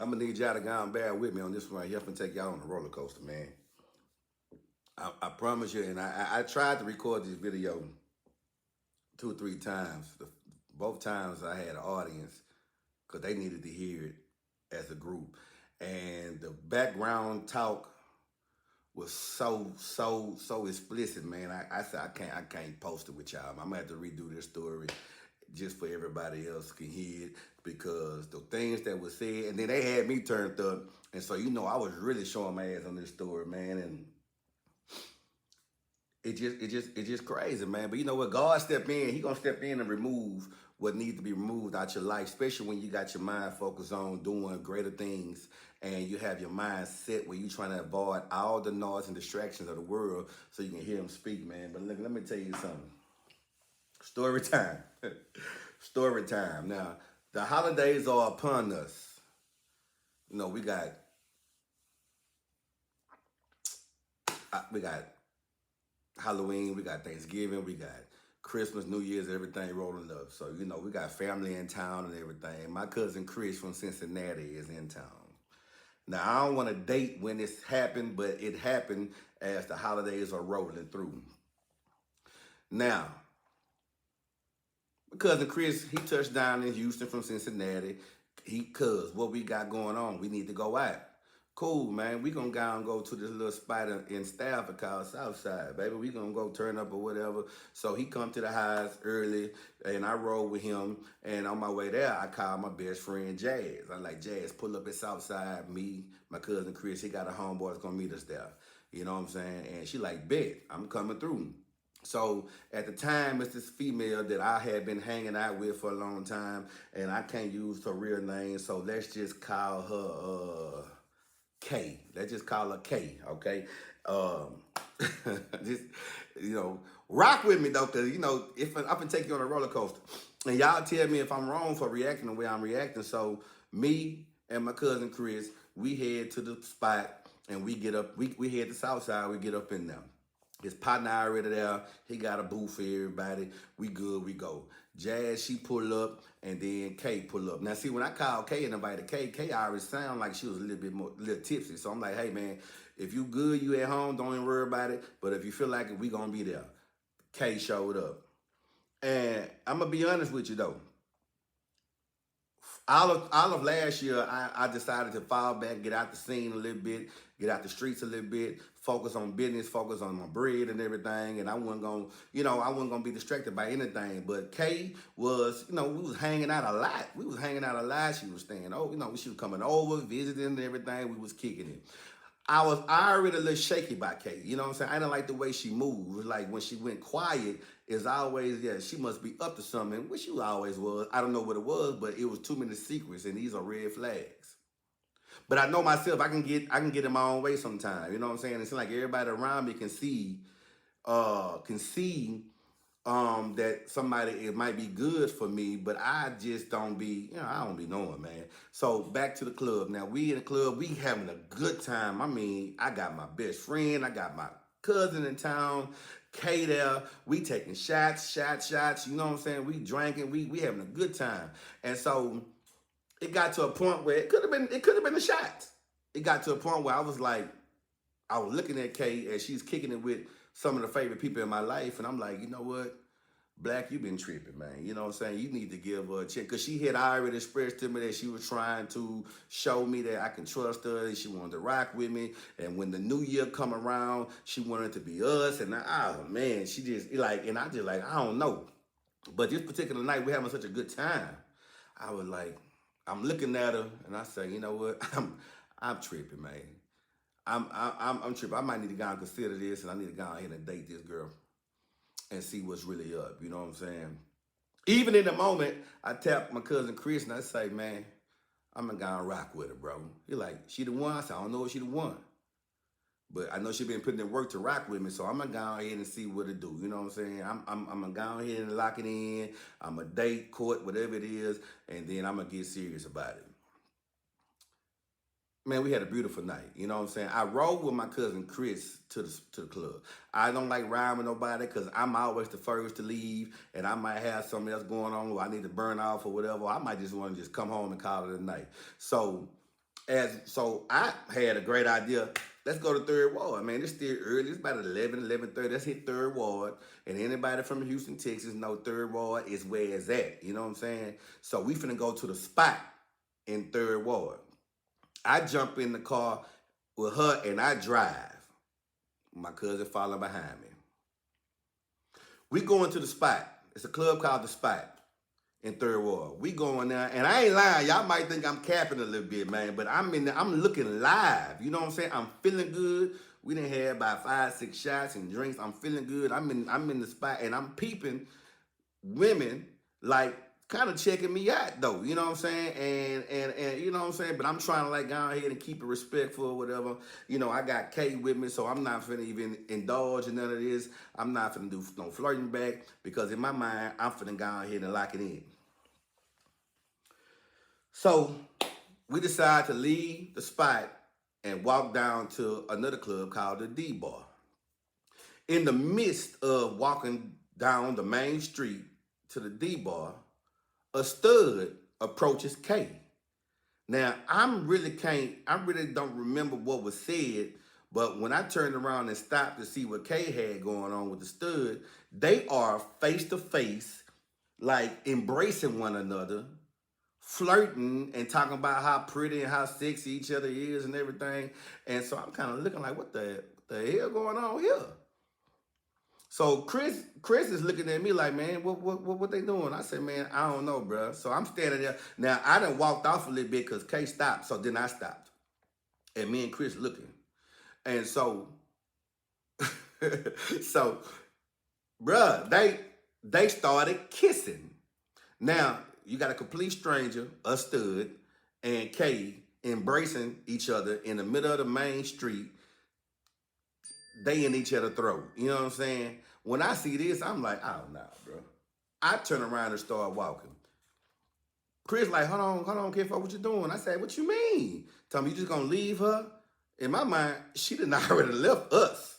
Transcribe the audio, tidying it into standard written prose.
I'm gonna need y'all to go and bear with me on this one right here. I'm gonna take y'all on a roller coaster, man. I promise you, and I tried to record this video 2 or 3 times. Both times I had an audience because they needed to hear it as a group. And the background talk was so explicit, man. I said I can't post it with y'all. I'm gonna have to redo this story just for everybody else can hear it because the things that were said, and then they had me turned up, and so I was really showing my ass on this story, man, and it just crazy, man. But you know what? God step in. He gonna step in and remove what needs to be removed out your life, especially when you got your mind focused on doing greater things and you have your mind set where you trying to avoid all the noise and distractions of the world so you can hear him speak, man. But look, let me tell you something. Story time. Story time. Now, the holidays are upon us. We got Halloween, we got Thanksgiving, we got Christmas, New Year's, everything rolling up. So, we got family in town and everything. My cousin Chris from Cincinnati is in town. Now, I don't want to date when this happened, but it happened as the holidays are rolling through. Now, my cousin Chris, he touched down in Houston from Cincinnati. Cuz what we got going on, we need to go out. Cool, man. We gonna go and go to this little spot in Stafford called Southside, baby. We gonna go turn up or whatever. So he come to the house early, and I rode with him. And on my way there, I called my best friend Jazz. I like Jazz, pull up at Southside. Me, my cousin Chris, he got a homeboy that's gonna meet us there. You know what I'm saying? And she like, bet, I'm coming through. So at the time, it's this female that I had been hanging out with for a long time, and I can't use her real name, so let's just call her K. Let's just call her K, okay? Um, just rock with me though, cause if I'm gonna take you on a roller coaster, and y'all tell me if I'm wrong for reacting the way I'm reacting. So me and my cousin Chris, we head to the spot and we get up. We head to Southside. We get up in there. His partner already there. He got a booth for everybody. We good, we go. Jazz, she pull up, and then Kay pull up. Now, see, when I called Kay and invited Kay already sound like she was a little bit more, little tipsy. So I'm like, hey, man, if you good, you at home, don't even worry about it. But if you feel like it, we gonna be there. Kay showed up. And I'm gonna be honest with you, though. All of last year, I decided to fall back, get out the scene a little bit, get out the streets a little bit, focus on business, focus on my bread and everything. And I wasn't gonna be distracted by anything. But Kay was, we was hanging out a lot. We was hanging out a lot. She was staying over, she was coming over, visiting and everything. We was kicking it. I was already a little shaky by Kate. You know what I'm saying? I didn't like the way she moved. Like when she went quiet, it's always, yeah, she must be up to something, which she always was. I don't know what it was, but it was too many secrets, and these are red flags. But I know myself, I can get in my own way sometimes. You know what I'm saying? It's like everybody around me can see that somebody it might be good for me, but I just don't be, I don't be knowing, man. So back to the club. Now we in the club, we having a good time. I mean, I got my best friend, I got my cousin in town, Kay there. We taking shots. You know what I'm saying? We drinking, we having a good time. And so it got to a point where it could have been the shots. It got to a point where I was looking at Kay and she's kicking it with some of the favorite people in my life, and I'm like, you know what? Black, you been tripping, man. You know what I'm saying? You need to give her a check. Because she had already expressed to me that she was trying to show me that I can trust her and she wanted to rock with me. And when the new year come around, she wanted to be us. And oh, man, she just, and I just I don't know. But this particular night, we're having such a good time. I was like, I'm looking at her and I say, you know what? I'm tripping, man. I'm tripping. I might need to go and consider this, and I need to go ahead and date this girl and see what's really up. You know what I'm saying? Even in the moment, I tap my cousin Chris and I say, man, I'm gonna go and rock with her, bro. He like, she the one? I said, I don't know if she the one. But I know she been putting in work to rock with me, so I'm gonna go ahead and see what it do. You know what I'm saying? I'm gonna go ahead and lock it in. I'm gonna date, court, whatever it is, and then I'm gonna get serious about it. Man, we had a beautiful night. You know what I'm saying? I rode with my cousin Chris to the club. I don't like riding with nobody because I'm always the first to leave, and I might have something else going on, or I need to burn off or whatever. I might just want to just come home and call it a night. So So I had a great idea. Let's go to Third Ward, man. It's still early. It's about 11:30. Let's hit Third Ward. And anybody from Houston, Texas know Third Ward is where it's at. You know what I'm saying? So we finna go to the spot in Third Ward. I jump in the car with her and I drive. My cousin following behind me. We going to the spot. It's a club called The Spot in Third Ward. We going there, and I ain't lying. Y'all might think I'm capping a little bit, man, but I'm looking live. You know what I'm saying? I'm feeling good. We done had about 5-6 shots and drinks. I'm feeling good. I'm in the spot, and I'm peeping women like kind of checking me out though. You know what I'm saying? And you know what I'm saying? But I'm trying to like go ahead and keep it respectful or whatever. You know, I got Kay with me, so I'm not finna even indulge in none of this. I'm not finna do no flirting back because in my mind, I'm finna go ahead and lock it in. So we decide to leave the spot and walk down to another club called the D Bar. In the midst of walking down the main street to the D Bar, a stud approaches Kay. Now I really don't remember what was said, but when I turned around and stopped to see what Kay had going on with the stud, they are face to face, like embracing one another, flirting and talking about how pretty and how sexy each other is and everything. And so I'm kind of looking like, what the hell going on here? So Chris is looking at me like, man, what they doing? I said, man, I don't know, bro. So I'm standing there. Now I done walked off a little bit because Kay stopped. So then I stopped. And me and Chris looking. And so, so, bruh, they started kissing. Now, you got a complete stranger, a stud, and Kay embracing each other in the middle of the main street. They in each other's throat. You know what I'm saying? When I see this, I'm like, oh, no, bro. I turn around and start walking. Chris like, hold on, kid, what you doing? I said, what you mean? Tell me you just gonna leave her? In my mind, she done already left us.